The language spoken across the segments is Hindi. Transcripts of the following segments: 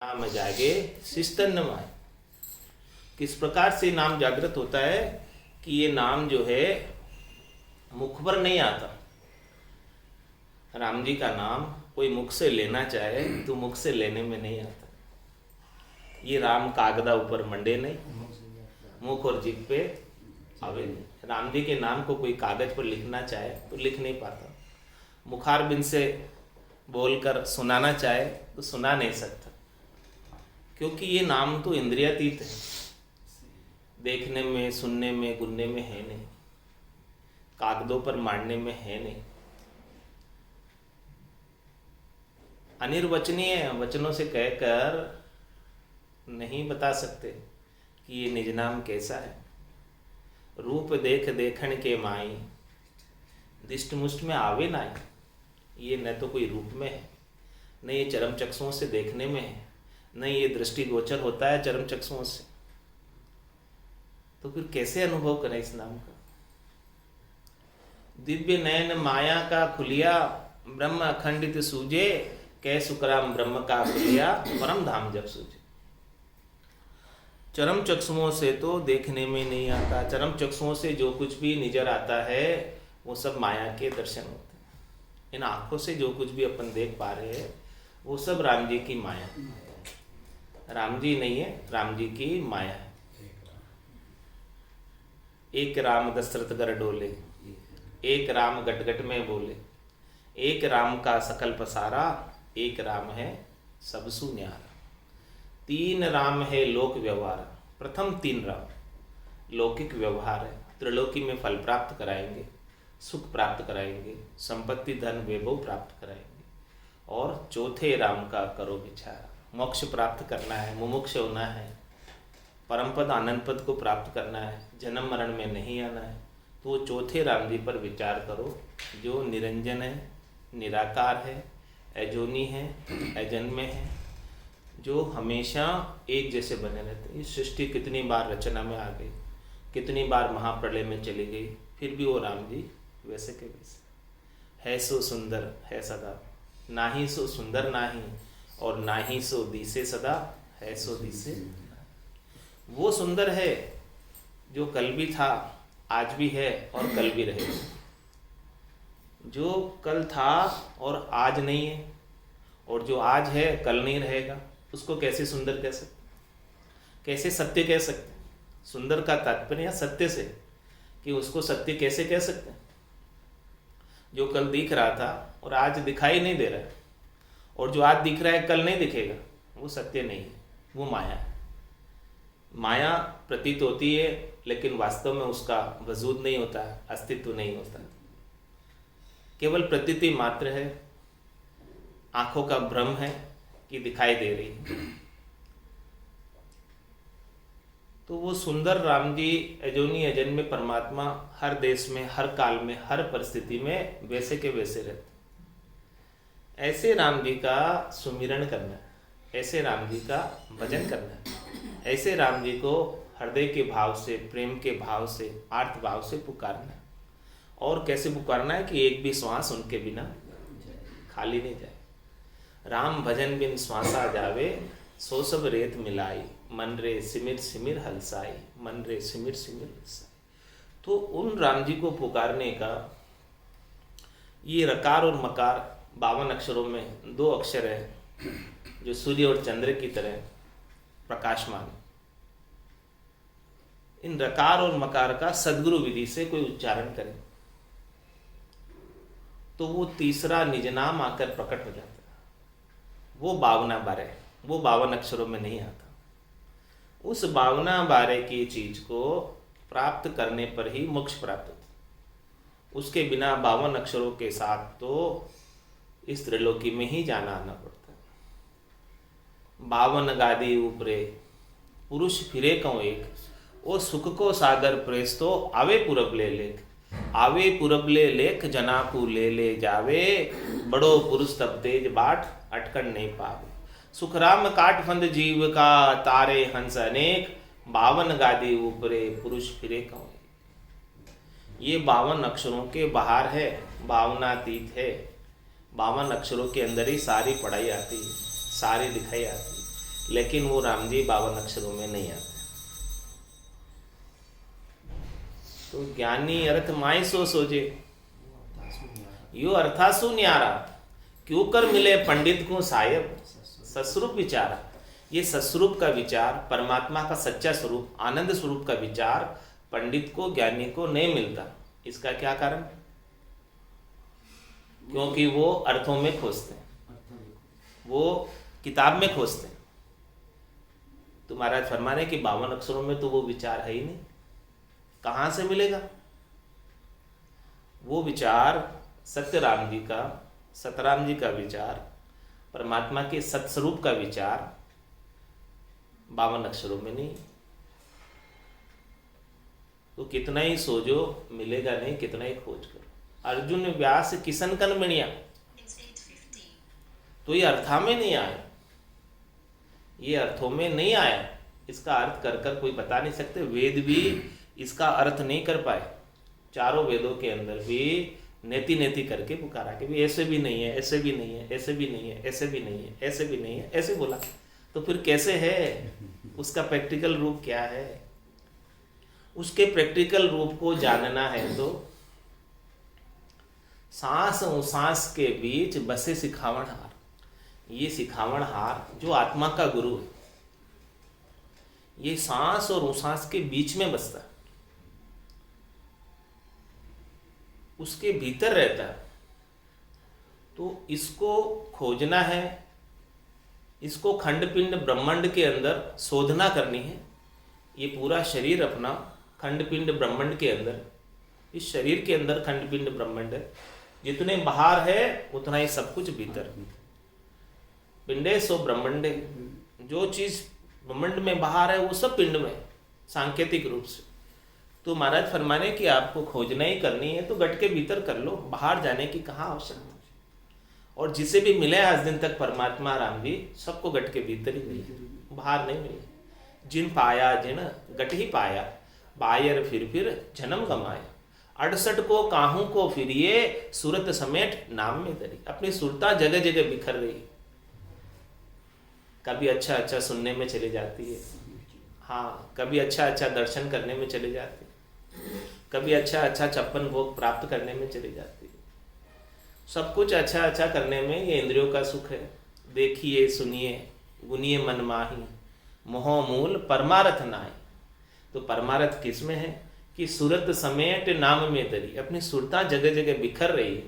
नाम जागे शिस्तन नमाय। किस प्रकार से नाम जागृत होता है कि ये नाम जो है मुख पर नहीं आता। राम जी का नाम कोई मुख से लेना चाहे तो मुख से लेने में नहीं आता। ये राम कागदा ऊपर मंडे नहीं, मुख और जिभ पे आवे नहीं। राम जी के नाम को कोई कागज पर लिखना चाहे तो लिख नहीं पाता। मुखारबिंद से बोलकर सुनाना चाहे तो सुना नहीं सकता, क्योंकि ये नाम तो इंद्रियातीत है। देखने में, सुनने में, गुनने में है नहीं, कागजों पर मांडने में है नहीं। अनिर्वचनीय वचनों से कहकर नहीं बता सकते कि ये निज नाम कैसा है। रूप देख देखण के माई, दिष्ट मुष्ट में आवे नाई। ये न तो कोई रूप में है, न ये चरम चक्षुओं से देखने में है, नहीं ये दृष्टि गोचर होता है चरम चक्षुओं से। तो फिर कैसे अनुभव करें इस नाम का। दिव्य नयन माया का खुलिया, ब्रह्म अखंडित सूझे, कै सुकराम ब्रह्म का खुलिया, परम धाम जब सूझे। चरम चक्षुओं से तो देखने में नहीं आता। चरम चक्षुओं से जो कुछ भी नजर आता है वो सब माया के दर्शन होते हैं। इन आंखों से जो कुछ भी अपन देख पा रहे हैं वो सब राम जी की माया है। राम जी नहीं है, राम जी की माया है। एक राम दशरथ घर डोले, एक राम गट गट में बोले, एक राम का सकल पसारा, एक राम है सब सुन्यारा। तीन राम है लोक व्यवहार। प्रथम तीन राम लौकिक व्यवहार है, त्रिलोकी में फल प्राप्त कराएंगे, सुख प्राप्त कराएंगे, संपत्ति धन वैभव प्राप्त कराएंगे। और चौथे राम का करो विचार। मोक्ष प्राप्त करना है, मुमुक्ष होना है, परम पद आनंद पद को प्राप्त करना है, जन्म मरण में नहीं आना है, तो वो चौथे राम जी पर विचार करो, जो निरंजन है, निराकार है, अजोनी है, अजन्मे है, जो हमेशा एक जैसे बने रहते हैं। ये सृष्टि कितनी बार रचना में आ गई, कितनी बार महाप्रलय में चली गई, फिर भी वो राम जी वैसे के वैसे है। सो सुंदर है सदा, नाही सो सुंदर नाही, और नाही सो दिसे सदा, है सो दिसे। वो सुंदर है जो कल भी था, आज भी है और कल भी रहेगा। जो कल था और आज नहीं है, और जो आज है कल नहीं रहेगा, उसको कैसे सुंदर कह सकते, कैसे सत्य कह सकते। सुंदर का तात्पर्य सत्य से, कि उसको सत्य कैसे कह सकते हैं। जो कल दिख रहा था और आज दिखाई नहीं दे रहा है, और जो आज दिख रहा है कल नहीं दिखेगा, वो सत्य नहीं है, वो माया है। माया प्रतीत होती है लेकिन वास्तव में उसका वजूद नहीं होता, अस्तित्व नहीं होता, केवल प्रतीति मात्र है, आंखों का भ्रम है कि दिखाई दे रही है। तो वो सुंदर राम जी अजोनी अजन्मे परमात्मा हर देश में, हर काल में, हर परिस्थिति में वैसे के वैसे रहते। ऐसे राम जी का सुमिरन करना, ऐसे राम जी का भजन करना, ऐसे राम जी को हृदय के भाव से, प्रेम के भाव से, आर्त भाव से पुकारना। और कैसे पुकारना है कि एक भी श्वास उनके बिना खाली नहीं जाए। राम भजन बिन श्वासा जावे, सो सब रेत मिलाई, मन रे सिमिर सिमिर हलसाई, मन रे सिमिर सिमिर हलसाई। तो उन राम जी को पुकारने का ये रकार और मकार 52 अक्षरों में 2 अक्षर है जो सूर्य और चंद्र की तरह प्रकाशमान। इन रकार और मकार का सद्गुरु विधि से कोई उच्चारण करे तो वो तीसरा निज नाम आकर प्रकट हो जाता है। वो 52 बारे, वो 52 अक्षरों में नहीं आता। उस 52 बारे की चीज को प्राप्त करने पर ही मोक्ष प्राप्त होता। उसके बिना 52 अक्षरों के साथ तो इस त्रिलोकी में ही जाना आना पड़ता है। 52 गादी ऊपरे पुरुष फिरे कौ एक, ओ सुख को सागर प्रेस तो आवे पूरब ले लेख, आवे पूरब ले लेख जनाकू ले ले जावे, बड़ो पुरुष तब तेज बाट अटकन नहीं पावे। सुखराम काटफंद जीव का तारे हंस अनेक, 52 गादी ऊपरे पुरुष फिरे कौ। ये 52 अक्षरों के बाहर है, भावनातीत है। 52 अक्षरों के अंदर ही सारी पढ़ाई आती है, सारी लिखाई आती है। लेकिन वो राम जी 52 अक्षरों में नहीं आते। तो ज्ञानी अर्थ माई सो सोचे, यो अर्थासु न्यारा, क्यों कर मिले पंडित को साहेब सस्वरूप विचारा। ये सस्वरूप का विचार, परमात्मा का सच्चा स्वरूप, आनंद स्वरूप का विचार पंडित को, ज्ञानी को नहीं मिलता। इसका क्या कारण? क्योंकि वो अर्थों में खोजते हैं, वो किताब में खोजते हैं। तो महाराज फरमा रहे कि 52 अक्षरों में तो वो विचार है ही नहीं, कहाँ से मिलेगा वो विचार? सत्यराम जी का, सतराम जी का विचार, परमात्मा के सत्स्वरूप का विचार 52 अक्षरों में नहीं। तो कितना ही सोचो मिलेगा नहीं, कितना ही खोज करो। अर्जुन व्यास किशन कन मिणिया, तो ये अर्था में नहीं आया, ये अर्थों में नहीं आया। इसका अर्थ कर कर कोई बता नहीं सकते। वेद भी इसका अर्थ नहीं कर पाए। चारों वेदों के अंदर भी नेति नेति करके पुकारा कि भी ऐसे भी नहीं है, ऐसे भी नहीं है, ऐसे भी नहीं है, ऐसे भी नहीं है, ऐसे भी नहीं है, ऐसे बोला। तो फिर कैसे है? उसका प्रैक्टिकल रूप क्या है? उसके प्रैक्टिकल रूप को जानना है तो सांस और सांस के बीच बसे सिखावन हार। ये सिखावन हार जो आत्मा का गुरु है, ये सांस और सांस के बीच में बसता है, उसके भीतर रहता है। तो इसको खोजना है, इसको खंडपिंड ब्रह्मांड के अंदर शोधना करनी है। ये पूरा शरीर अपना खंडपिंड ब्रह्मांड के अंदर, इस शरीर के अंदर खंडपिंड ब्रह्मांड है। जितने बाहर है उतना ही सब कुछ भीतर। पिंडे सो ब्रह्मांडे, जो चीज ब्रह्मांड में बाहर है वो सब पिंड में, सांकेतिक रूप से। तो महाराज फरमाने कि आपको खोजना ही करनी है तो गट के भीतर कर लो, बाहर जाने की कहाँ आवश्यकता। और जिसे भी मिले आज दिन तक परमात्मा राम जी, सबको गट के भीतर ही मिले, बाहर नहीं मिले। जिन पाया जिन गट ही पाया, बायर फिर जन्म गमाया। 68 को काहू को फिरिए, सूरत समेट नाम में दरी। अपनी सुरता जगह जगह बिखर रही। कभी अच्छा अच्छा सुनने में चली जाती है, हाँ, कभी अच्छा अच्छा दर्शन करने में चली जाती है, कभी अच्छा अच्छा 56 भोग प्राप्त करने में चली जाती है। सब कुछ अच्छा अच्छा करने में ये इंद्रियों का सुख है। देखिए सुनिए गुनिए मन माही, मोह मूल परमारथ नाई। तो परमारथ किस में है कि सूरत समेट नाम में दरी। अपनी सुरता जगह जगह बिखर रही है,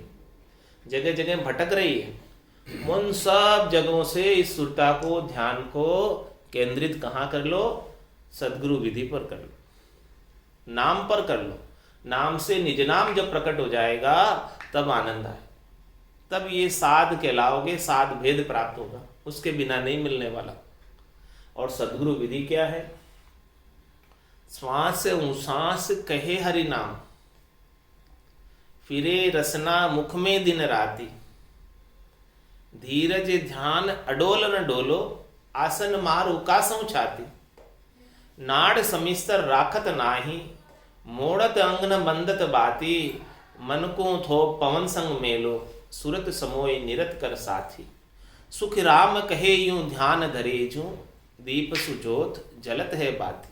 जगह जगह भटक रही है। उन सब जगहों से इस सुरता को, ध्यान को केंद्रित कहाँ कर लो? सदगुरु विधि पर कर लो, नाम पर कर लो। नाम से निज नाम जब प्रकट हो जाएगा तब आनंद आए, तब ये साध कहलाओगे, साध भेद प्राप्त होगा, उसके बिना नहीं मिलने वाला। और सदगुरु विधि क्या है? श्वास सांस कहे हरि नाम, फिरे रसना मुख में दिन राति। धीरज ध्यान अडोल न डोलो, आसन मार उकासों छाती। नाड़ समिस्तर राखत नाही, मोड़त अंगन बंदत बाती। मन को थो पवन संग मेलो, सुरत समोय निरत कर साथी। सुख राम कहे यूं ध्यान धरे जूं, दीप सुजोत जलत है बाती।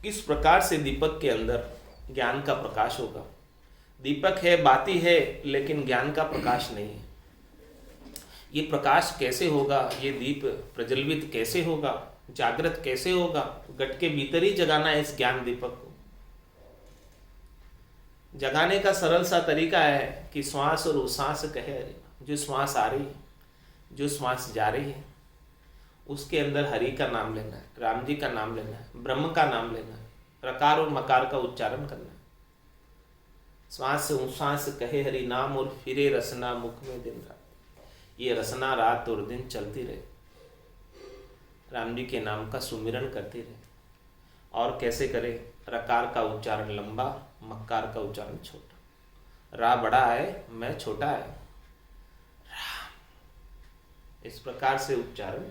किस प्रकार से दीपक के अंदर ज्ञान का प्रकाश होगा? दीपक है, बाती है, लेकिन ज्ञान का प्रकाश नहीं है। ये प्रकाश कैसे होगा? ये दीप प्रज्वलित कैसे होगा? जागृत कैसे होगा? गट के भीतर ही जगाना है इस ज्ञान दीपक को। जगाने का सरल सा तरीका है कि श्वास और उश्वास कहे हरि। जो श्वास आ रही है, जो श्वास जा रही है, उसके अंदर हरि का नाम लेना है, राम जी का नाम लेना है, ब्रह्म का नाम लेना है, रकार और मकार का उच्चारण करना है। श्वास से उश्वास कहे हरि नाम, और फिरे रसना मुख में दिन रात। ये रसना रात और दिन चलती रहे, राम जी के नाम का सुमिरन करती रहे। और कैसे करे? रकार का उच्चारण लंबा, मक्कार का उच्चारण छोटा। रा बड़ा है, मैं छोटा है, राम, इस प्रकार से उच्चारण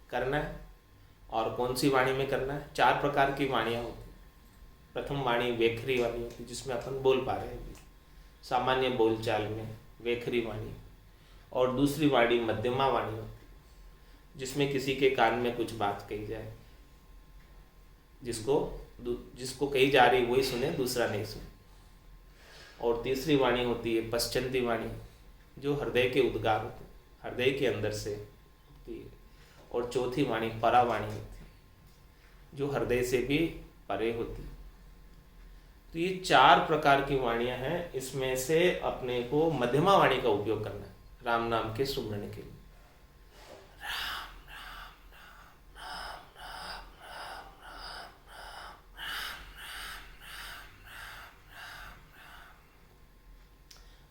करना है। और कौन सी वाणी में करना है? 4 प्रकार की वाणियाँ होती हैं। प्रथम वाणी वेखरी वाणी होती है, जिसमें अपन बोल पा रहे हैं सामान्य बोलचाल में, वेखरी वाणी। और दूसरी वाणी मध्यमा वाणी होती है, जिसमें किसी के कान में कुछ बात कही जाए, जिसको कही जा रही वही सुने, दूसरा नहीं सुने। और तीसरी वाणी होती है पश्चंती वाणी, जो हृदय के उद्गार होते हैं, हृदय के अंदर से होती है। और चौथी वाणी परा वाणी होती है, जो हृदय से भी परे होती है। तो ये 4 प्रकार की वाणियां हैं। इसमें से अपने को मध्यमा वाणी का उपयोग करना है राम नाम के सुमरण के लिए।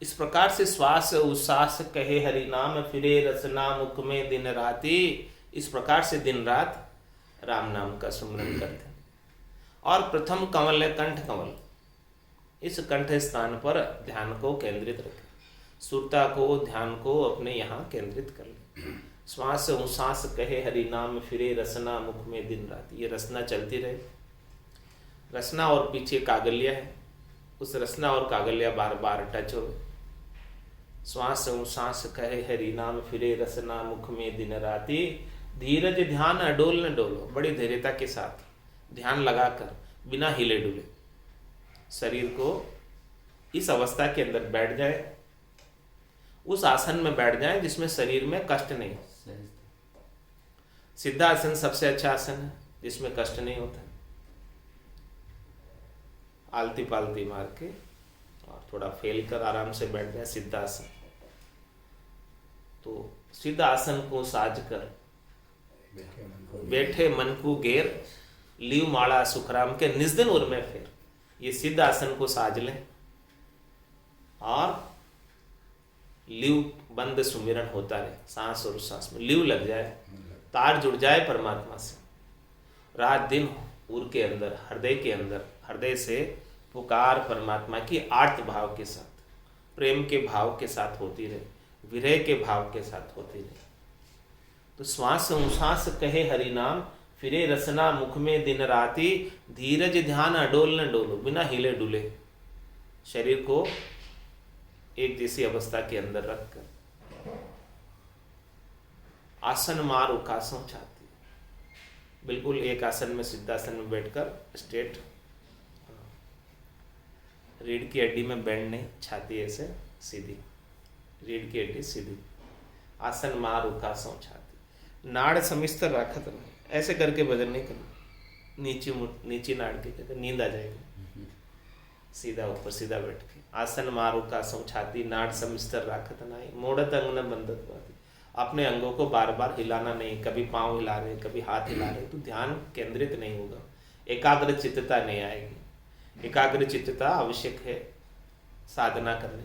इस प्रकार से श्वास उच्छ्वास कहे हरि नाम, फिरे रसना मुख में दिन राति। इस प्रकार से दिन रात राम नाम का सुमरन करते हैं। और प्रथम कंवल है कंठ कंवल। इस कंठ स्थान पर ध्यान को केंद्रित रखें, सुरता को, ध्यान को अपने यहाँ केंद्रित कर लें। श्वास उच्छ्वास कहे हरि नाम, फिरे रसना मुख में दिन रात। ये रसना चलती रहे। रसना और पीछे कागलिया है, उस रसना और कागलिया बार बार टच हो। श्वास उच्छ्वास कहे हरि नाम, फिरे रसना मुख में दिन राति। धीरज ध्यान अडोल न डोलो। बड़ी धैर्यता के साथ ध्यान लगाकर बिना हिले डुले शरीर को इस अवस्था के अंदर बैठ जाए, उस आसन में बैठ जाए जिसमें शरीर में कष्ट नहीं। सिद्धासन सबसे अच्छा आसन है जिसमें कष्ट नहीं होता। आलती पालती मार के और थोड़ा फैल कर आराम से बैठ जाए सिद्धासन। तो सिद्ध आसन को साज कर बैठे मन को घेर, लीव माला सुखराम के निज दिन उर में फेर। ये सिद्ध आसन को साज लें और लीव बंद सुमिरन होता रहे। सांस और सांस में लीव लग जाए, तार जुड़ जाए परमात्मा से। रात दिन उर के अंदर, हृदय के अंदर, हृदय से पुकार परमात्मा की आर्त भाव के साथ, प्रेम के भाव के साथ होती रहे, विरह के भाव के साथ होती रहे। तो श्वास उच्छ्वास कहे हरि नाम, फिरे रसना मुख में दिन राति। धीरज ध्यान अडोल न डोलो। बिना हिले डुले शरीर को एक जैसी अवस्था के अंदर रखकर आसन मार उकासों छाती। बिल्कुल एक आसन में, सिद्धासन में बैठकर स्ट्रेट, रीढ़ की हड्डी में बेंड नहीं, छाती ऐसे सीधी, रीढ़ की हड्डी सीधी। आसन मार उकासों छाती। नाड़ समिस्तर राखत नहीं। ऐसे करके वजन नहीं करना, नीचे नाड़ के नींद आ जाएगी। सीधा ऊपर सीधा बैठ के आसन मार उकासों छाती। नाड़ समिस्तर राखत नहीं, मोड़त अंग न बंधत बाती। अपने अंगों को बार बार हिलाना नहीं, कभी पाँव हिला रहे, कभी हाथ हिला रहे, तो ध्यान केंद्रित नहीं होगा, एकाग्र चित्तता नहीं आएगी। एकाग्र चित्तता आवश्यक है साधना करने।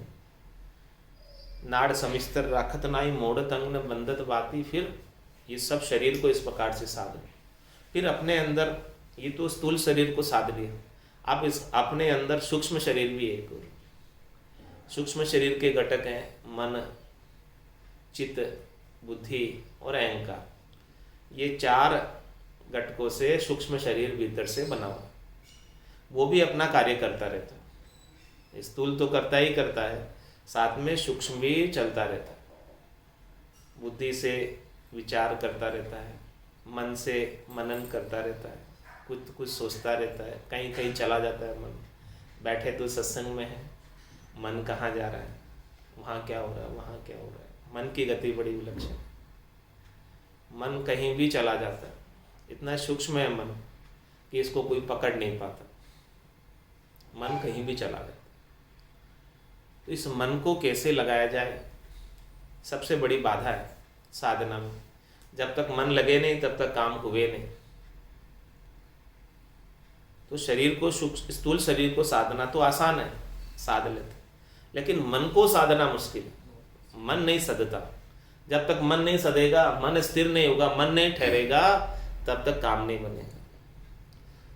नाड़ समिस्तर राखत नाई, मोड़त अंग न बंधत बाती। फिर ये सब शरीर को इस प्रकार से साध लें। फिर अपने अंदर, ये तो स्थूल शरीर को साध लिया, अब इस अपने अंदर सूक्ष्म शरीर भी है। सूक्ष्म शरीर के घटक हैं मन, चित्त, बुद्धि और अहंकार। ये 4 घटकों से सूक्ष्म शरीर भीतर से बना हुआ। वो भी अपना कार्य करता रहता है। स्थूल तो करता ही करता है, साथ में सूक्ष्म भी चलता रहता है। बुद्धि से विचार करता रहता है, मन से मनन करता रहता है, कुछ सोचता रहता है, कहीं कहीं चला जाता है मन। बैठे तो सत्संग में है, मन कहाँ जा रहा है, वहाँ क्या हो रहा है, वहाँ क्या हो रहा है। मन की गति बड़ी विलक्षण, मन कहीं भी चला जाता है। इतना सूक्ष्म है मन कि इसको कोई पकड़ नहीं पाता। मन कहीं भी चला जाता। तो इस मन को कैसे लगाया जाए, सबसे बड़ी बाधा है साधना में। जब तक मन लगे नहीं तब तक काम हुए नहीं। तो शरीर को, स्थूल शरीर को साधना तो आसान है, साध लेते, लेकिन मन को साधना मुश्किल है। मन नहीं सधता। जब तक मन नहीं सधेगा, मन स्थिर नहीं होगा, मन नहीं ठहरेगा, तब तक काम नहीं बनेगा।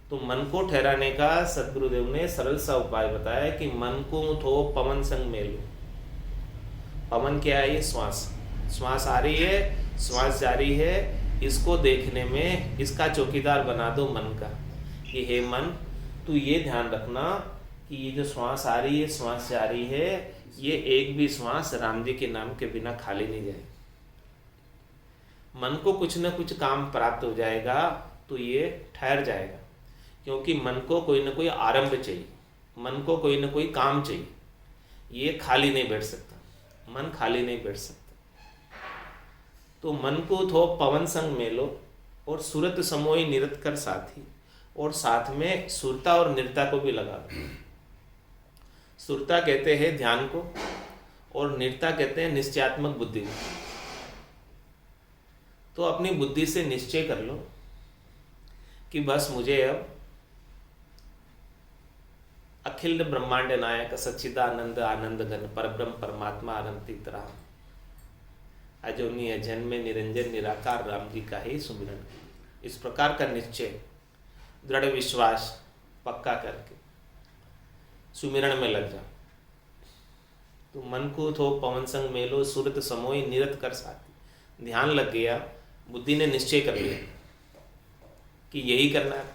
तो मन को ठहराने का सदगुरुदेव ने सरल सा उपाय बताया कि मन को थो पवन संग मेलो। पवन क्या है? ये श्वास। श्वास आ रही है, श्वास जा रही है, इसको देखने में इसका चौकीदार बना दो मन का कि हे मन, तू ये ध्यान रखना कि ये जो श्वास आ रही है, श्वास जा रही है, ये एक भी श्वास राम जी के नाम के बिना खाली नहीं जाए। मन को कुछ न कुछ काम प्राप्त हो जाएगा तो ये ठहर जाएगा, क्योंकि मन को कोई न कोई आरंभ चाहिए, मन को कोई न कोई काम चाहिए। ये खाली नहीं बैठ सकता, मन खाली नहीं बैठ सकता। तो मन को थो पवन संग मेलो और सूरत समोई निरत कर साथी, और साथ में सुरता और निरता को भी लगा दो। सुरता कहते हैं ध्यान को और निरता कहते हैं निश्चयात्मक बुद्धि को। तो अपनी बुद्धि से निश्चय कर लो कि बस मुझे अब अखिल ब्रह्मांड नायक सच्चिदानंद आनंद घन परब्रह्म परमात्मा अनंत राम अजोनी अजन्म में निरंजन निराकार राम जी का ही सुमिरन। इस प्रकार का निश्चय, दृढ़ विश्वास पक्का करके सुमिरन में लग जाओ। तो मन को थो पवन संग मेलो सूरत समोई निरत कर साथी। ध्यान लग गया, बुद्धि ने निश्चय कर लिया कि यही करना है,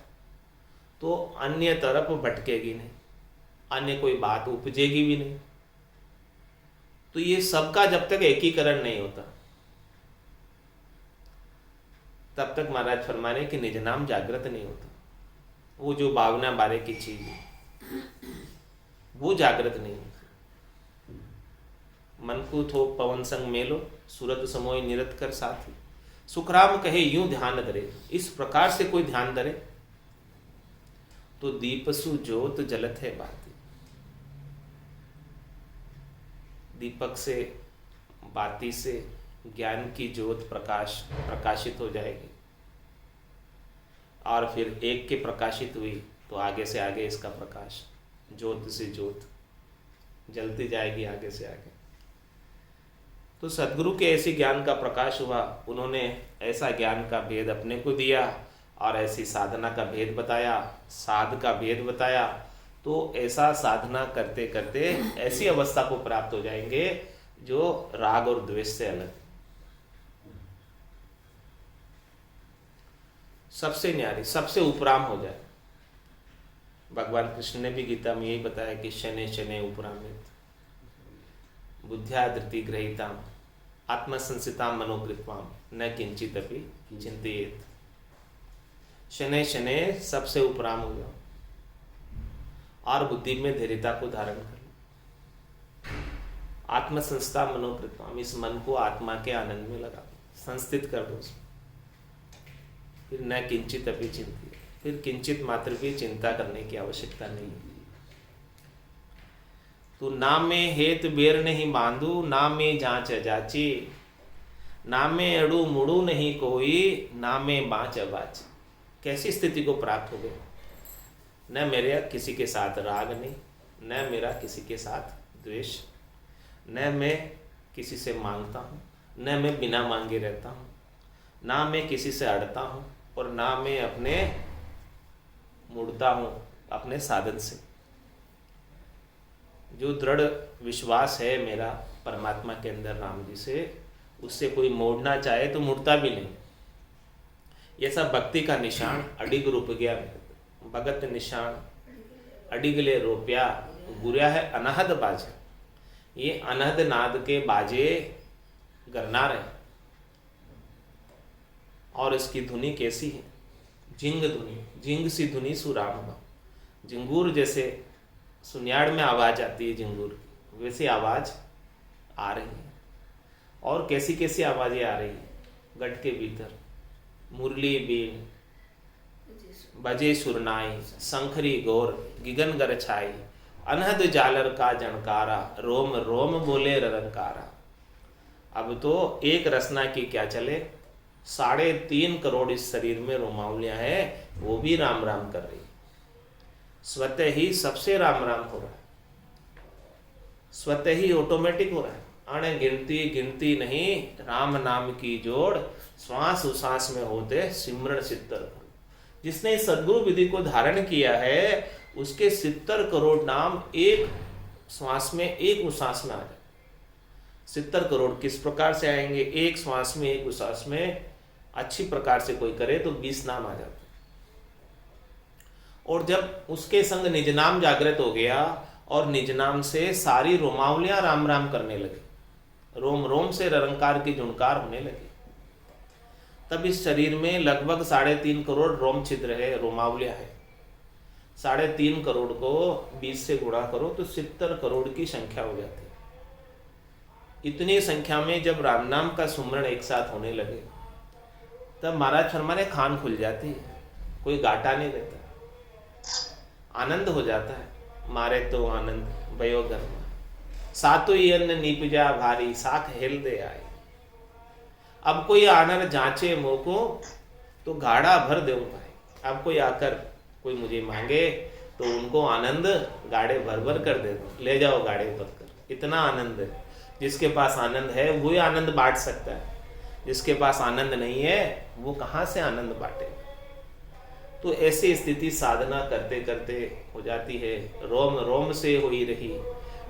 तो अन्य तरफ भटकेगी नहीं, अन्य कोई बात उपजेगी भी नहीं। तो ये सबका जब तक एकीकरण नहीं होता तब तक महाराज फरमा रहे कि निज नाम जागृत नहीं होता। वो जो भावना बारे की चीज है वो जागृत नहीं होती। मन को थो पवन संग मेलो सूरत समोई निरत कर साथी। सुखराम कहे यूं ध्यान धरे। इस प्रकार से कोई ध्यान धरे तो दीपसु ज्योत जलत है बाती। दीपक से, बाती से ज्ञान की ज्योत प्रकाशित हो जाएगी, और फिर एक के प्रकाशित हुई तो आगे से आगे इसका प्रकाश, ज्योत से ज्योत जलती जाएगी आगे से आगे। तो सद्गुरु के ऐसी ज्ञान का प्रकाश हुआ, उन्होंने ऐसा ज्ञान का भेद अपने को दिया और ऐसी साधना का भेद बताया, साध का भेद बताया। तो ऐसा साधना करते करते ऐसी अवस्था को प्राप्त हो जाएंगे जो राग और द्वेष से अलग, सबसे न्यारी, सबसे उपराम हो जाए। भगवान कृष्ण ने भी गीता में यही बताया कि शनै शनै उपरामित बुद्ध्या धृति ग्रहीताम आत्मसंसिताम मनोकृत्वाम न किंचित अपि चिंतित। शनै शनै सबसे उपराम हो जाओ और बुद्धि में धैर्यता को धारण कर लो। आत्मसंस्था मनोकृत्वाम, इस मन को आत्मा के आनंद में लगा दो, संस्थित कर दो उसमें। फिर न किंचित अपि चिंतित, फिर किंचित मात्र भी चिंता करने की आवश्यकता नहीं है। तो ना में हेत बेर नहीं बांधू, ना में जांच जाची, ना में अड़ू मुड़ू नहीं कोई, ना में बाँच अबाच। कैसी स्थिति को प्राप्त हो गए? न मेरे किसी के साथ राग नहीं, न मेरा किसी के साथ द्वेष, न मैं किसी से मांगता हूँ, न मैं बिना मांगे रहता हूँ, ना मैं किसी से अड़ता हूँ और ना मैं अपने मुड़ता हूँ अपने साधन से। जो दृढ़ विश्वास है मेरा परमात्मा के अंदर राम जी से, उससे कोई मोड़ना चाहे तो मुड़ता भी नहीं। ये सब भक्ति का निशान अडिग रूप गया भगत निशान अडिगले रोप्या गुरिया है अनहद बाजे। ये अनहद नाद के बाजे गरनार है और इसकी धुनी कैसी है? जिंग धुनी, जिंग सी धुनी सुराम। जिंगूर जैसे सुनियाड़ में आवाज आती है जिंगूर की, वैसी आवाज आ रही है। और कैसी कैसी आवाजें आ रही है? गढ़ के भीतर मुरली बीन बजे सुरनाई, शंखरी गौर गिगन गर छाई, अनहद जालर का जनकारा, रोम रोम बोले ररंकारा। अब तो एक रसना की क्या चले, 3.5 करोड़ इस शरीर में रोमावलियां हैं, वो भी राम राम कर रही। स्वतः ही सबसे राम राम हो रहा है, स्वतः ही ऑटोमेटिक हो रहा है। अण गिनती नहीं राम नाम की जोड़, श्वास उश्वास में होते सिमरण 70 करोड़। जिसने इस सद्गुरु विधि को धारण किया है उसके 70 करोड़ नाम एक श्वास में, एक उश्वास में आ जाए। 70 करोड़ किस प्रकार से आएंगे? एक श्वास में, एक उश्वास में अच्छी प्रकार से कोई करे तो 20 नाम आ जाते। और जब उसके संग निज नाम जागृत हो गया और निज नाम से सारी रोमावलियां राम राम करने लगे, रोम रोम से ररंकार की झुनकार होने लगी। तब इस शरीर में लगभग 3.5 करोड़ रोम छिद्र है, रोमावलिया है। 3.5 करोड़ को 20 से गुणा करो तो 70 करोड़ की संख्या हो जाती है। इतनी संख्या में जब राम नाम का सुमरण एक साथ होने लगे तब महाराज फरमाने खान खुल जाती है, कोई घाटा नहीं रहता, आनंद हो जाता है। मारे तो आनंद भयो गर्मा, सातो ही अन्न नीपजा भारी, साख हेल दे आए। अब कोई आनर जांचे मोको तो गाड़ा भर देऊं भाई। अब कोई आकर कोई मुझे मांगे तो उनको आनंद गाड़े भर भर कर दे दो, ले जाओ गाड़े भर कर। इतना आनंद है। जिसके पास आनंद है वही आनंद बांट सकता है, जिसके पास आनंद नहीं है वो कहाँ से आनंद बांटे। तो ऐसी स्थिति साधना करते करते हो जाती है। रोम रोम से हुई रही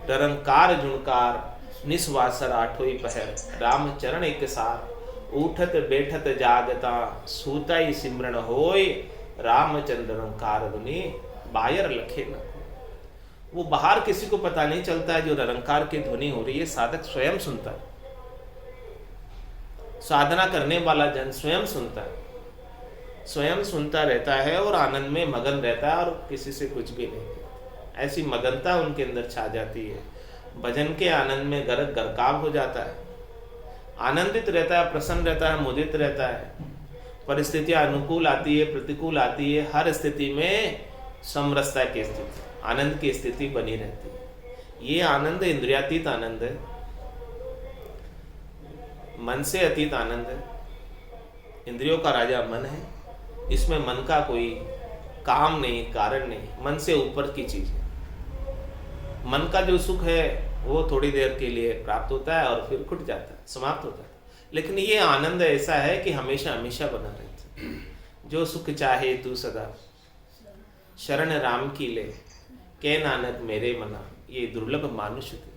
डरंकार झुणकार, निस्वासर आठोई पहर, राम चरण एक सार, उठत बैठत जागता, सूताई सिमरण होय, रामचंद्र कार धुनि बायर लखे न। वो बाहर किसी को पता नहीं चलता है, जो निरंकार की ध्वनि हो रही है साधक स्वयं सुनता है, साधना करने वाला जन स्वयं सुनता है, स्वयं सुनता रहता है और आनंद में मगन रहता है और किसी से कुछ भी नहीं। ऐसी मगनता उनके अंदर छा जाती है। भजन के आनंद में गर्क गरकाव हो जाता है, आनंदित रहता है, प्रसन्न रहता है, मुदित रहता है। परिस्थितियां अनुकूल आती है, प्रतिकूल आती है, हर स्थिति में समरसता की स्थिति, आनंद की स्थिति बनी रहती है। ये आनंद इंद्रियातीत आनंद है, मन से अतीत आनंद है। इंद्रियों का राजा मन है, इसमें मन का कोई काम नहीं, कारण नहीं, मन से ऊपर की चीज है। मन का जो सुख है वो थोड़ी देर के लिए प्राप्त होता है और फिर खुट जाता है, समाप्त हो जाता है। लेकिन ये आनंद ऐसा है कि हमेशा हमेशा बना रहता है। जो सुख चाहे तू सदा, शरण राम की ले, के नानक मेरे मना, ये दुर्लभ मानुष थे।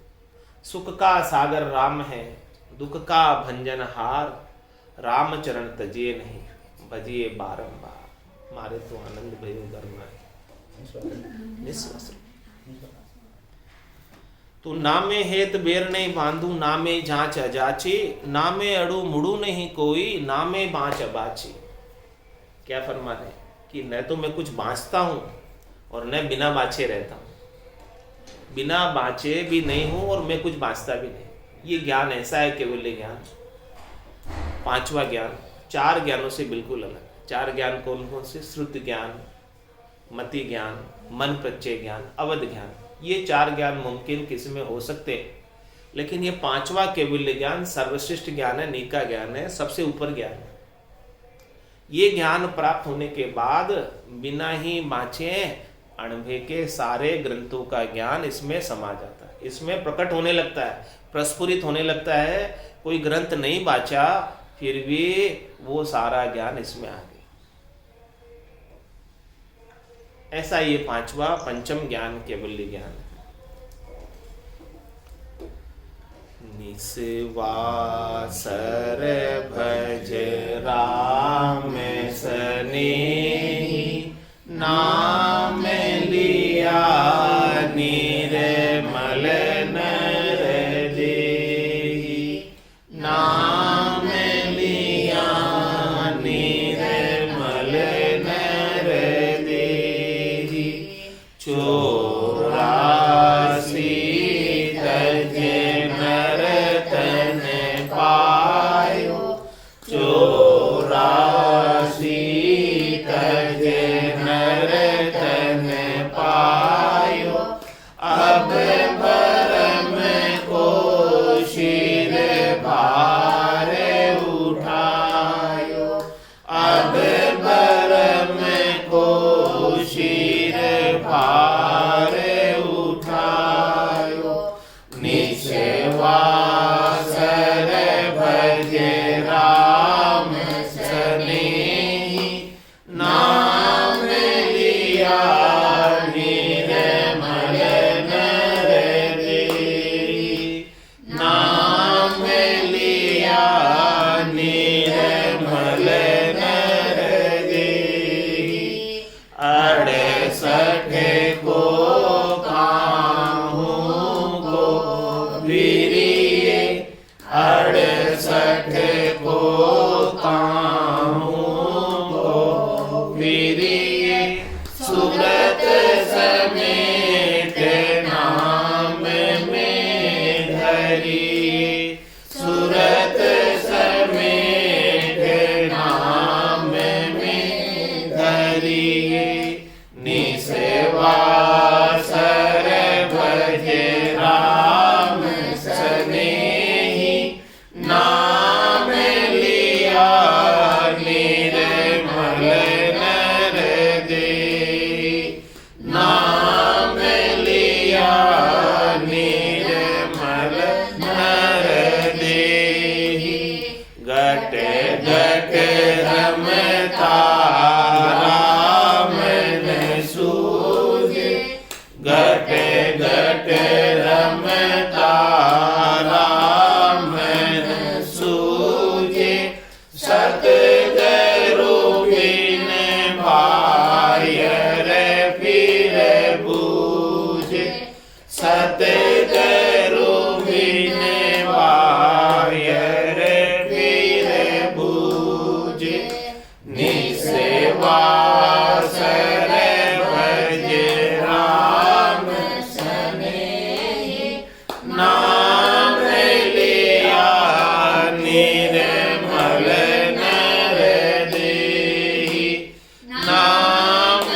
सुख का सागर राम है, दुख का भंजन हार, राम चरण तजिए नहीं, भजिए बारंबार, मारे तो आनंद भयो गर्मा। तो नामे हेत बेर नहीं बांधू, नामे जांच अजाची, नामे अड़ू मुड़ू नहीं कोई, नामे बाँच अबाची। क्या फरमा है कि न तो मैं कुछ बाँचता हूँ और न बिना बाँचे रहता हूँ, बिना बाँचे भी नहीं हूँ और मैं कुछ बाँचता भी नहीं। ये ज्ञान ऐसा है केवल ज्ञान, पांचवा ज्ञान, 4 ज्ञानों से बिल्कुल अलग। 4 ज्ञान कौन कौन से? श्रुति ज्ञान, मति ज्ञान, मन प्रत्यय ज्ञान, अवध ज्ञान। ये 4 ज्ञान मुमकिन किसी में हो सकते हैं, लेकिन ये 5वां केवल ज्ञान सर्वश्रेष्ठ ज्ञान है, नीका ज्ञान है, सबसे ऊपर ज्ञान है। ये ज्ञान प्राप्त होने के बाद बिना ही बाँचे अणभे के सारे ग्रंथों का ज्ञान इसमें समा जाता है, इसमें प्रकट होने लगता है, प्रस्फुरित होने लगता है। कोई ग्रंथ नहीं बाँचा फिर भी वो सारा ज्ञान इसमें आ गया। ऐसा ये 5वां पंचम ज्ञान केवल्य ज्ञान है। निस्वासर भज राम सनेही, नाम लिया निर्मल नर देही, नाम लिया निर्मल नर देही, 84 तज नरतन पायो, 84 तज नर खोजे, निसेवा सर भज राम सनेही, नाम लिया निर्मल नर देहि, नाम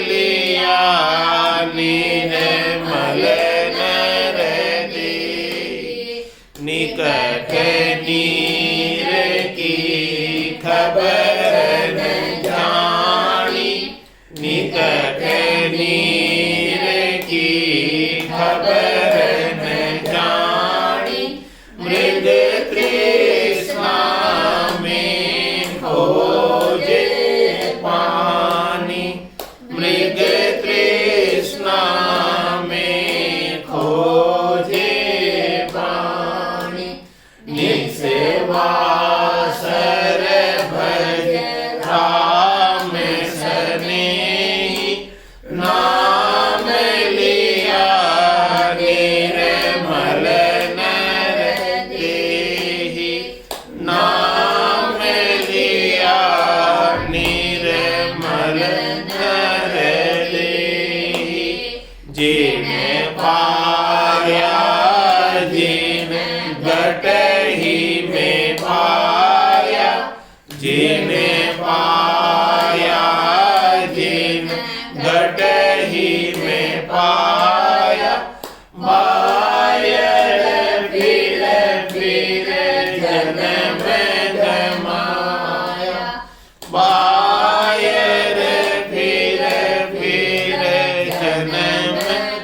लिया निर्मल नर देहि, निकट नीर की खबर न जानी, निकट नीर की खबर न जानी, मृग तृष्णा में खोजे पानी, मृग तृष्णा में खोजे पानी, निसेवा सर भज राम सनेही, नाम लिया निर्मल नर देहि, नाम लिया निर्मल नर देहि, जिन पाया जिन घटहि में पाया, जिन पाया जिन घटहि में पाया, बायर फिर फिर जन्म गमाया, बायर फिर फिर जन्म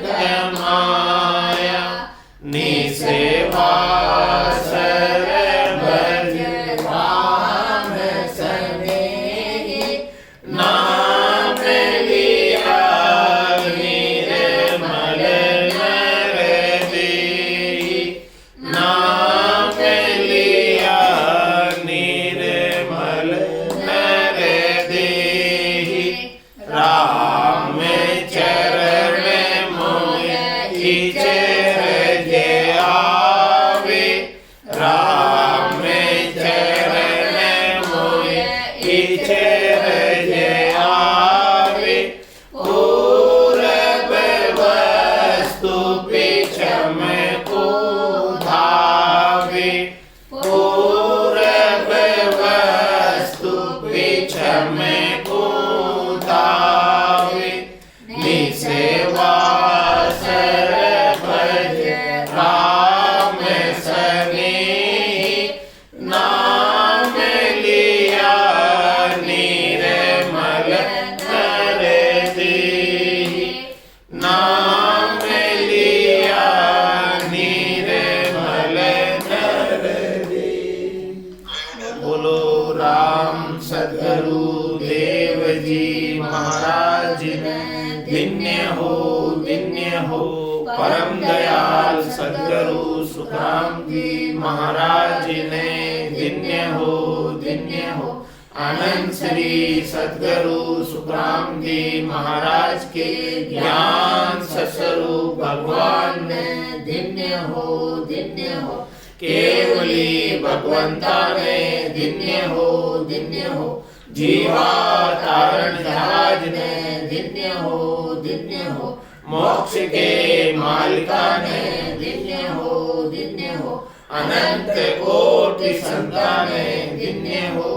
गमाया, निसेवा सर भज राम सनेही, नाम लिया निर्मल नर देहि, नाम लिया निर्मल नर देहि, राम चरण मोहि चरज आवे, राम चरण मोहि चरज आवे, पूरब वस्तु पिछम को धावे, पूरब वस्तु पिछम को धावे, निसेवा सर भज राम सनेही, नाम लिया निर्मल नर देहि, नाम लिया निर्मल नर देहि। बोलो राम सद्गुरु देव जी महाराज धन्य हो परम दयाल सद्गुरु सुखराम जी महाराज ने, धन्य हो आनंद श्री सद्गुरु सुखराम जी महाराज के ज्ञान स्वरूप भगवान ने, धन्य हो केवली भगवंता ने, धन्य हो जीवा तारण जहाज ने, धन्य हो मोक्ष के मालिका ने, धन्य हो अनंत कोटि संतान ने, धन्य हो